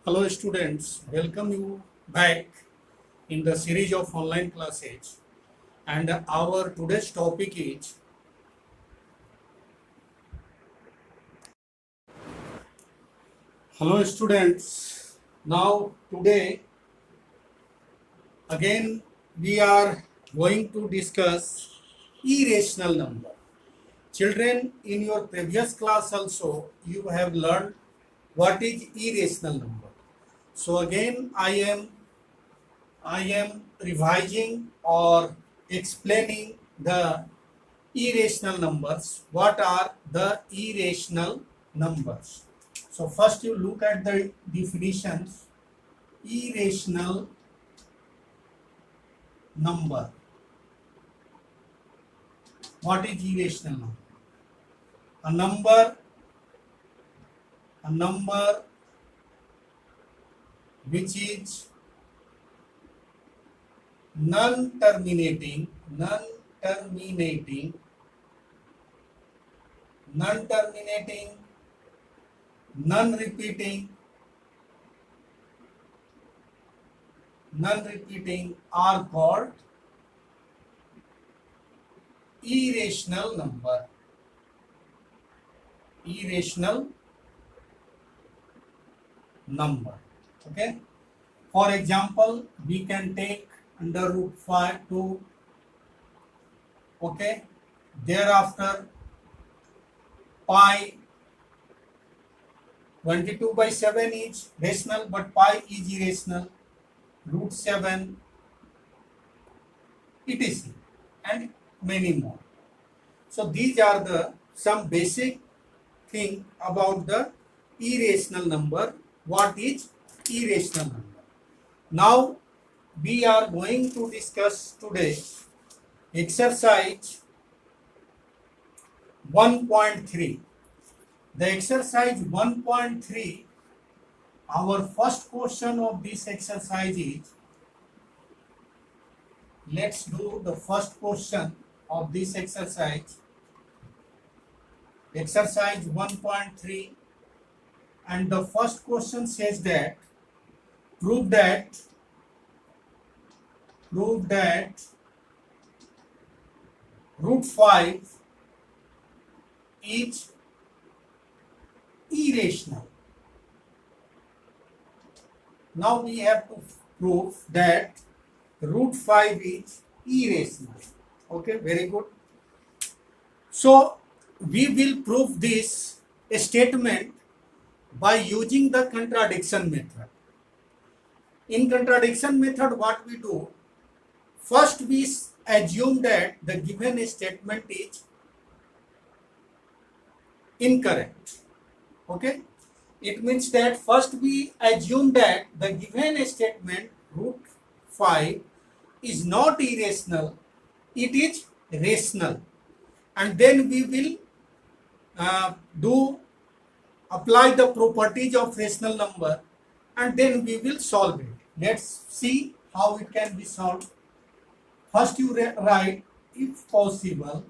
Hello students, welcome you back in the series of online classes, and our today's topic is hello students. Now today again we are going to discuss irrational number. Children, in your previous class also you have learned what is irrational number. So again I am revising or explaining the irrational numbers. What are the irrational numbers? So first you look at the definitions. Irrational number. What is irrational number? A number, a number which is non-terminating, non-terminating, non-terminating, non-repeating, non-repeating are called irrational number. Irrational number. Okay. For example, we can take under root 5 to, okay, thereafter pi 22 by 7 is rational, but pi is irrational, root 7, etc. and many more. So these are the some basic thing about the irrational number. What is irrational number? Now we are going to discuss today exercise 1.3. The exercise 1.3, our first question of this exercise is, let's do the first question of this exercise. Exercise 1.3, and the first question says that prove that root 5 is irrational. Now we have to prove that root 5 is irrational. Okay, very good. So we will prove this statement by using the contradiction method. In contradiction method, what we do, first we assume that the given statement is incorrect. Okay, it means that first we assume that the given statement root 5 is not irrational, it is rational, and then we will apply the properties of rational number, and then we will solve it. Let's see how it can be solved. First you write, if possible,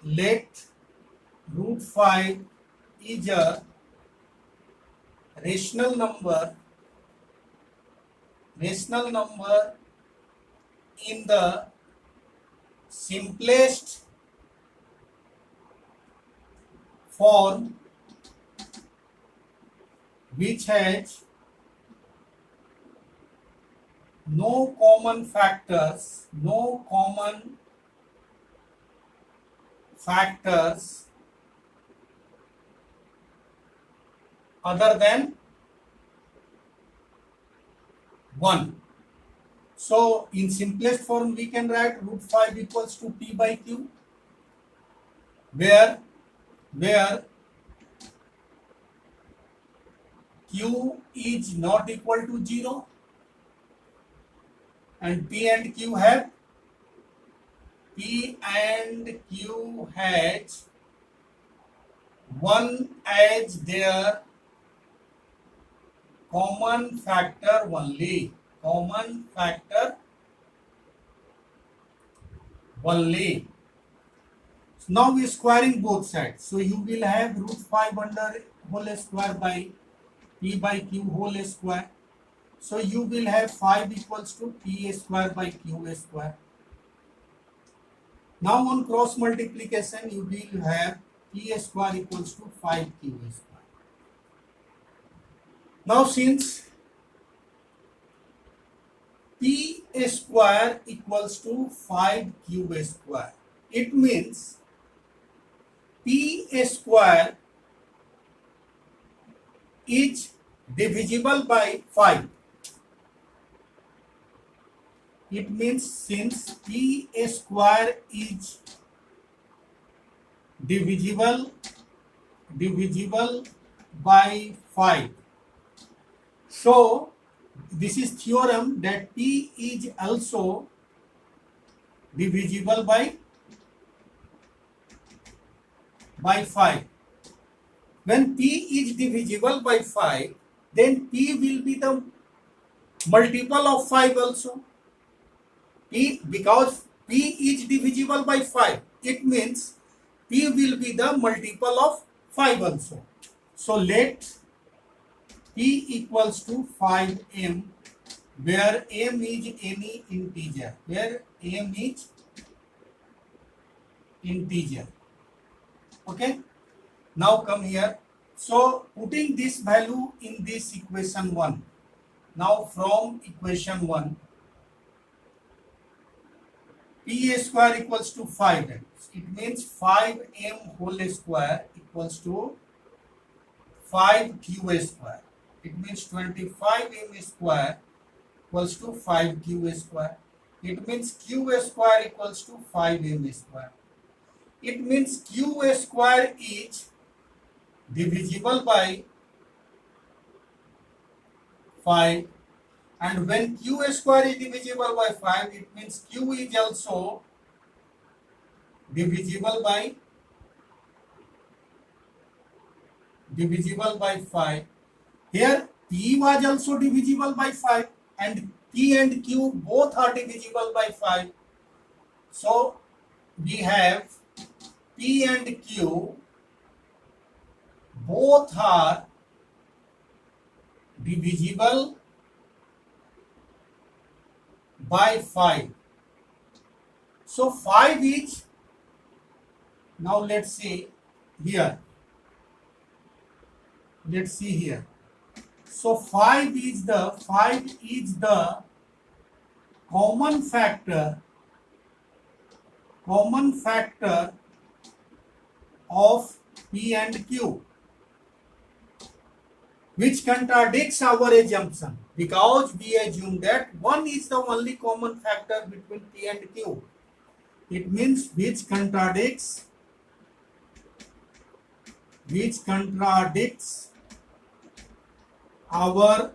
let root 5 is a rational number in the simplest form which has no common factors other than 1. So in simplest form we can write root 5 equals to p by q, where q is not equal to 0 and p and q has 1 as their common factor only. Now we are squaring both sides. So you will have root 5 under whole square by P by Q whole square. So you will have 5 equals to P square by Q square. Now on cross multiplication, you will have P square equals to 5Q square. Now since P square equals to 5Q square, it means P square is divisible by 5. It means since P square is divisible by 5, so this is theorem that P is also divisible by 5. When P is divisible by 5, then P will be the multiple of 5 also. P, because P is divisible by 5, it means P will be the multiple of 5 also. So let P equals to 5m, where m is any integer, where m is integer. Okay, now come here. So putting this value in this equation 1, now from equation 1, P square equals to 5. It means 5m whole square equals to 5q square. It means 25m square equals to 5q square. It means q square equals to 5m square. It means q square is divisible by 5. And when q square is divisible by 5, it means q is also divisible by 5. Here P was also divisible by 5 and P and Q both are divisible by 5. So we have P and Q both are divisible by 5. So 5 is, now let's see here. Let's see here. So 5 is the common factor of P and Q, which contradicts our assumption, because we assume that 1 is the only common factor between P and Q. It means which contradicts our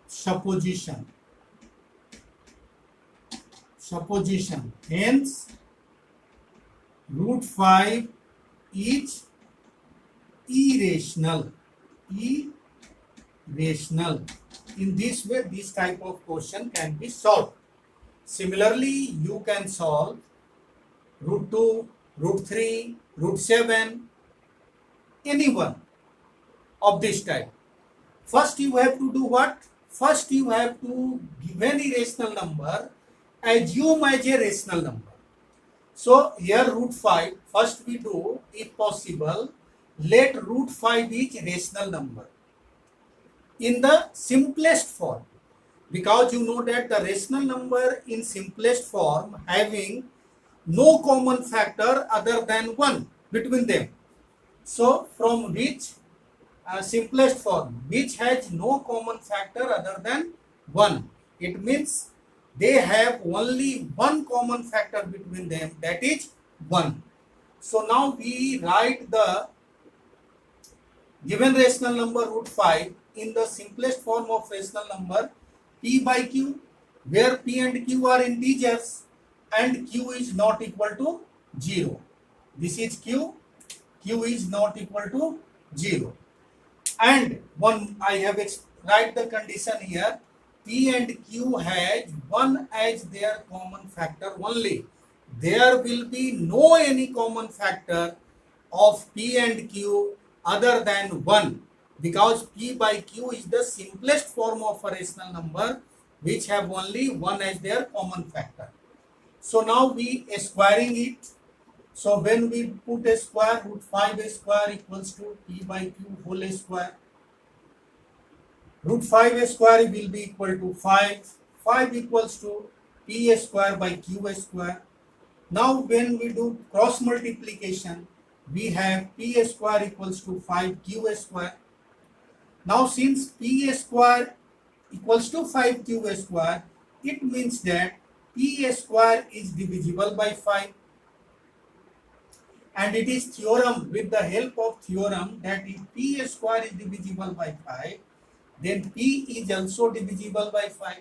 supposition. Hence root 5 is irrational. In this way, this type of question can be solved. Similarly, you can solve root 2, root 3, root 7, any one of this type. First you have to do what? First you have to give any rational number, assume as a rational number. So here root 5, first we do, if possible, let root 5 is rational number in the simplest form, because you know that the rational number in simplest form having no common factor other than 1 between them. So from which simplest form which has no common factor other than 1, it means they have only one common factor between them, that is 1. So now we write the given rational number root 5 in the simplest form of rational number P by Q, where P and Q are integers and Q is not equal to 0. This is Q is not equal to 0. And one, I have write the condition here, P and Q has 1 as their common factor only. There will be no any common factor of P and Q other than 1. because P by Q is the simplest form of a rational number which have only 1 as their common factor. So now we squaring it. So when we put a square, root 5 square equals to P by Q whole square. Root 5 square will be equal to 5. 5 equals to P square by Q square. Now when we do cross multiplication, we have P square equals to 5Q square. Now since P square equals to 5Q square, it means that P square is divisible by 5. And it is theorem, with the help of theorem, that if P square is divisible by 5, then P is also divisible by 5.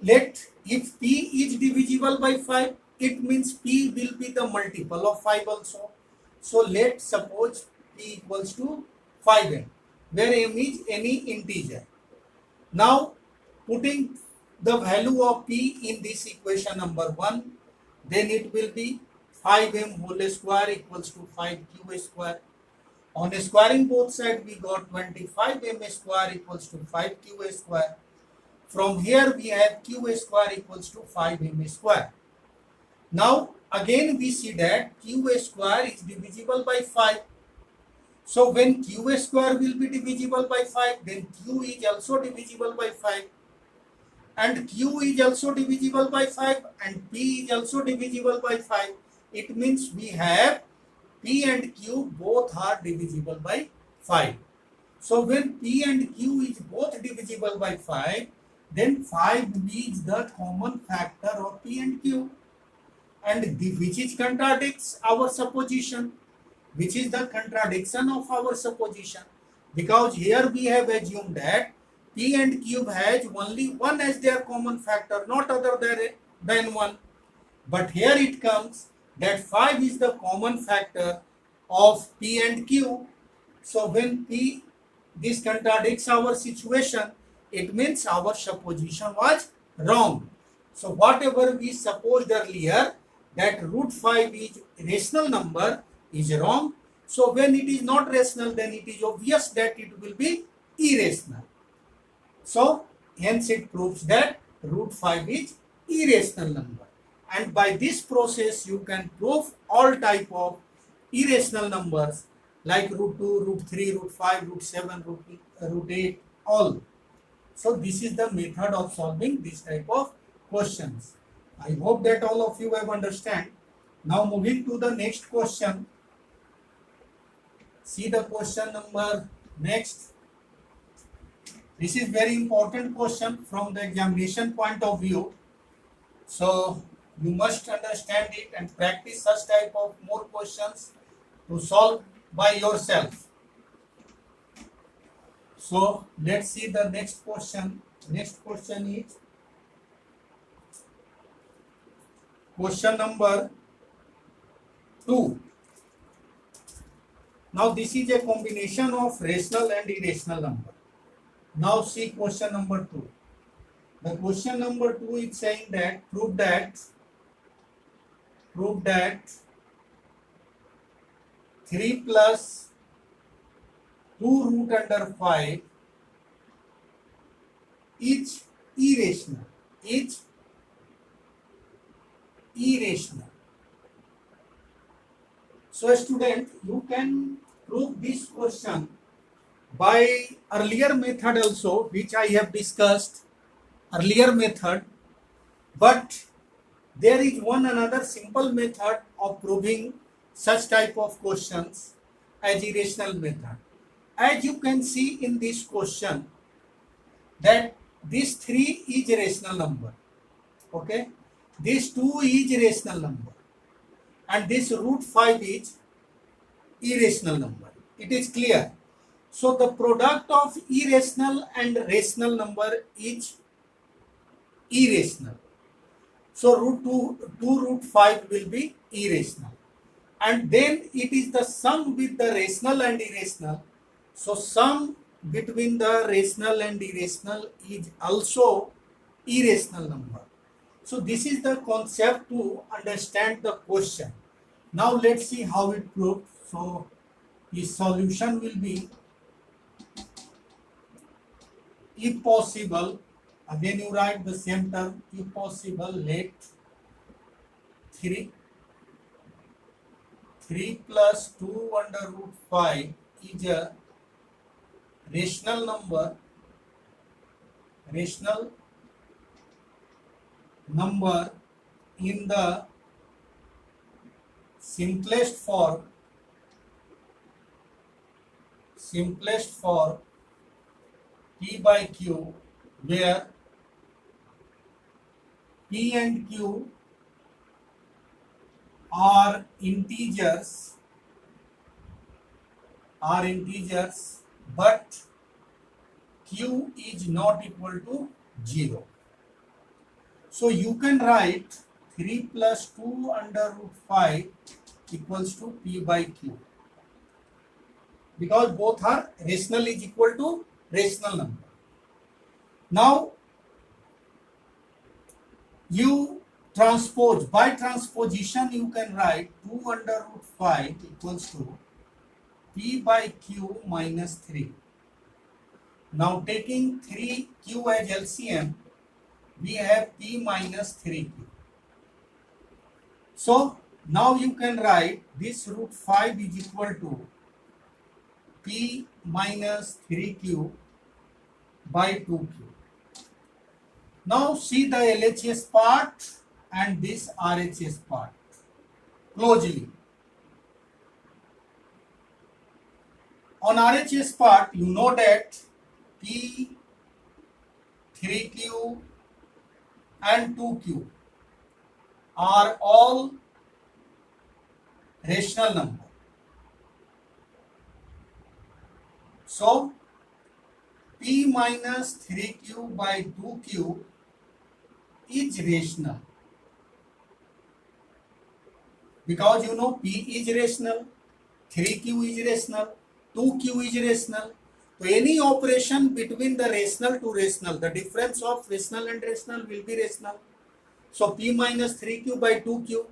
If P is divisible by 5, it means P will be the multiple of 5 also. So let's suppose P equals to 5m, where m is any integer. Now putting the value of P in this equation number 1, then it will be 5m whole square equals to 5q square. On squaring both sides, we got 25m square equals to 5q square. From here we have q square equals to 5m square. Now again we see that q square is divisible by 5. So when q square will be divisible by 5, then q is also divisible by 5. And q is also divisible by 5 and p is also divisible by 5. It means we have P and Q both are divisible by 5. So when P and Q is both divisible by 5, then 5 is the common factor of P and Q. And which contradicts our supposition. Which is the contradiction of our supposition. Because here we have assumed that P and Q has only 1 as their common factor, not other than 1. But here it comes that 5 is the common factor of P and Q. So when P, this contradicts our situation, it means our supposition was wrong. So whatever we supposed earlier, that root 5 is rational number, is wrong. So when it is not rational, then it is obvious that it will be irrational. So hence it proves that root 5 is irrational number. And by this process you can prove all type of irrational numbers like root 2, root 3, root 5, root 7, root 8, all. So this is the method of solving this type of questions. I hope that all of you have understand. Now moving to the next question. See the question number next. This is very important question from the examination point of view. So you must understand it and practice such type of more questions to solve by yourself. So let's see the next question. Next question is question number 2. Now this is a combination of rational and irrational number. Now see question number 2. The question number 2 is saying that prove that 3 plus 2 root under 5 is irrational. So student, you can prove this question by earlier method also, which I have discussed earlier method, but there is one another simple method of proving such type of questions as irrational method. As you can see in this question that this 3 is a rational number, okay, this 2 is a rational number, and this root 5 is irrational number. It is clear. So the product of irrational and rational number is irrational. So root 2 root 5 will be irrational. And then it is the sum with the rational and irrational. So sum between the rational and irrational is also irrational number. So this is the concept to understand the question. Now let's see how it proved. So the solution will be if possible, again you write the same term, if possible, let 3 plus 2 under root 5 is a rational number in the simplest form P by Q, where P and Q are integers, but Q is not equal to 0. So you can write 3 plus 2 under root 5 equals to P by Q, because both are rational is equal to rational number. Now you transpose, by transposition you can write 2 under root 5 equals to P by Q minus 3. Now taking 3Q as LCM, we have P minus 3Q. So now you can write this root 5 is equal to P minus 3Q by 2Q. Now see the LHS part and this RHS part closely. On RHS part, you know that P, 3Q and 2Q are all rational number. So P minus 3Q by 2Q is rational, because you know P is rational, 3Q is rational, 2Q is rational. So any operation between the rational to rational, the difference of rational and rational will be rational. So P minus 3Q by 2Q,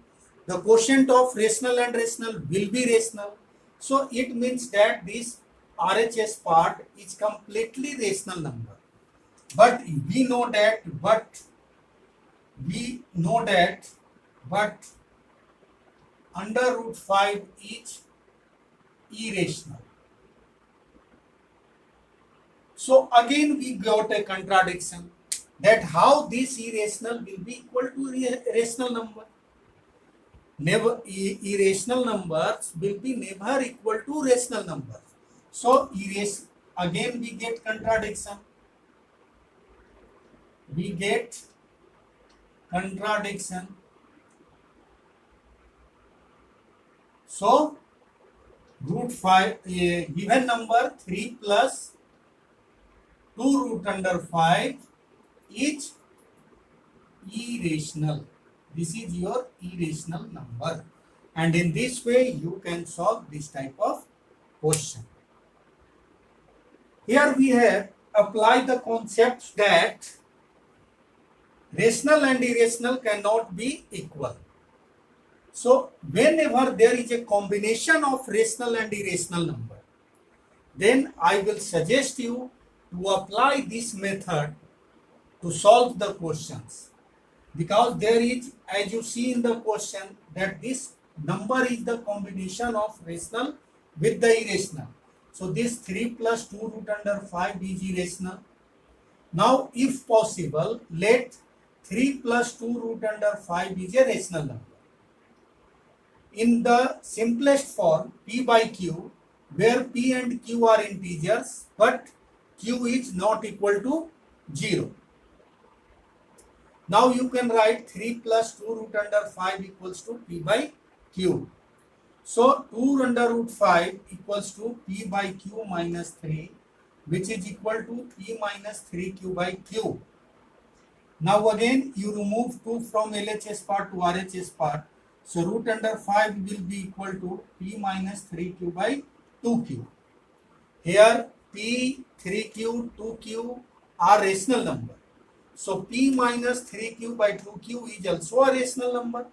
the quotient of rational and rational will be rational. So it means that this RHS part is completely rational number. But we know that under root 5 is irrational. So again we got a contradiction, that how this irrational will be equal to rational number. Never, irrational numbers will be never equal to rational numbers. So again we get contradiction. So root 5, given number 3 plus 2 root under 5 is irrational. This is your irrational number, and in this way you can solve this type of question. Here we have applied the concept that rational and irrational cannot be equal. So whenever there is a combination of rational and irrational number, then I will suggest you to apply this method to solve the questions, because there is, as you see in the question, that this number is the combination of rational with the irrational. So this 3 plus 2 root under 5 is irrational. Now if possible, let 3 plus 2 root under 5 is a rational number. In the simplest form, P by Q, where P and Q are integers, but Q is not equal to 0. Now you can write 3 plus 2 root under 5 equals to P by Q. So 2 under root 5 equals to P by Q minus 3, which is equal to P minus 3Q by Q. Now again you remove 2 from LHS part to RHS part. So root under 5 will be equal to P minus 3Q by 2Q. Here P, 3Q, 2Q are rational number. So P minus 3Q by 2Q is also a rational number.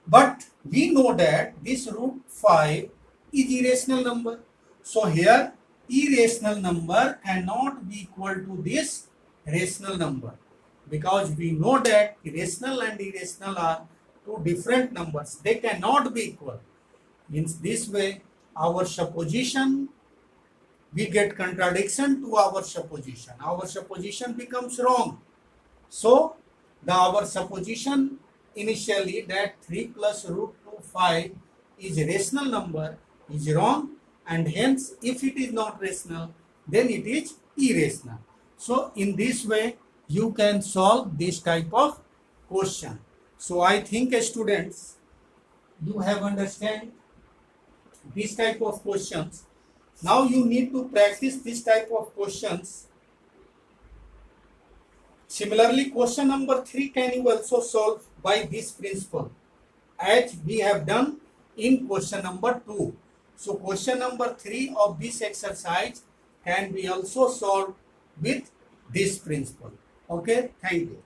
But we know that this root 5 is irrational number. So here irrational number cannot be equal to this rational number, because we know that rational and irrational are two different numbers. They cannot be equal. In this way, our supposition, we get contradiction to our supposition. Our supposition becomes wrong. So, our supposition initially that 3 plus root 2 5 is a rational number is wrong, and hence if it is not rational, then it is irrational. So, in this way, you can solve this type of question. So, I think students, you have understand this type of questions. Now you need to practice this type of questions. Similarly, question number 3 can you also solve by this principle, as we have done in question number 2. So question number 3 of this exercise can be also solved with this principle. Okay, thank you.